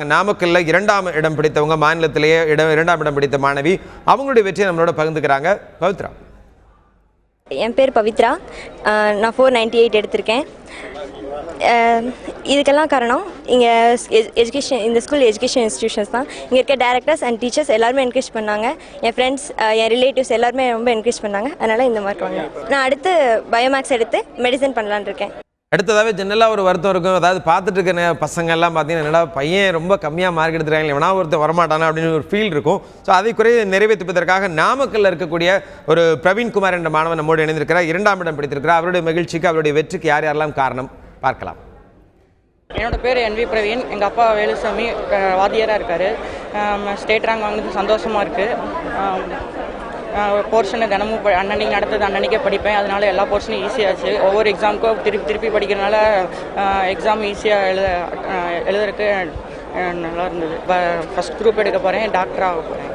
நாமக்கல்ல இரண்டாம் இடம் பிடித்தவங்க, மாநிலத்திலேயே இரண்டாம் இடம் பிடித்த மாணவி, அவங்களுடைய வெற்றியை நம்மளோட பகிர்ந்துக்கிறாங்க. பவித்ரா. என் பேர் பவித்ரா. நான் 498 எடுத்திருக்கேன். இதுக்கெல்லாம் காரணம் இங்கே இந்த ஸ்கூல் எஜுகேஷன் இன்ஸ்டிடியூஷன்ஸ் தான். இங்கே இருக்க டேரக்டர்ஸ் அண்ட் டீச்சர்ஸ் எல்லாருமே என்கரேஜ் பண்ணாங்க. என் ஃப்ரெண்ட்ஸ், என் ரிலேட்டிவ்ஸ் எல்லாருமே ரொம்ப என்கரேஜ் பண்ணாங்க. அதனால் இந்த மார்க் வாங்கினேன். நான் அடுத்து பயோமேக்ஸ் எடுத்து மெடிசன் பண்ணலான்னு இருக்கேன். அடுத்ததாகவே ஜெனரலாக ஒரு வருத்தம் இருக்கும். அதாவது பார்த்துட்டு இருக்க பசங்க எல்லாம் பார்த்தீங்கன்னா, என்னடா பையன் ரொம்ப கம்மியாக மார்க் எடுத்துருக்காங்க, எவனா ஒருத்தர் வரமாட்டானா அப்படின்னு ஒரு ஃபீல் இருக்கும். ஸோ அதை நிறைவேற்றுவதற்காக நாமக்கல்ல இருக்கக்கூடிய ஒரு பிரவீன்குமார் என்ற மாணவன் நம்மோடு இணைந்திருக்கிறார். இரண்டாம் இடம் பிடித்திருக்கிறார். அவருடைய மகிழ்ச்சிக்கு, அவருடைய வெற்றிக்கு யார் யாரெல்லாம் காரணம் பார்க்கலாம். என்னோடய பேர் NV பிரவீன். எங்கள் அப்பா வேலுசாமி வாத்தியாராக இருக்கார். ஸ்டேட் ரேங்க் வாங்கினது சந்தோஷமாக இருக்குது. போர்ஷனை தினமும் அன்னன்னைக்கு நடத்தது அன்னன்னைக்கே படிப்பேன். அதனால எல்லா போர்ஷனும் ஈஸியாச்சு. ஒவ்வொரு எக்ஸாமுக்கும் திருப்பி படிக்கிறதுனால எக்ஸாம் ஈஸியாக எழுதுறதுக்கு நல்லா இருந்தது. ஃபஸ்ட் குரூப் எடுக்க போகிறேன், டாக்டராக போகிறேன்.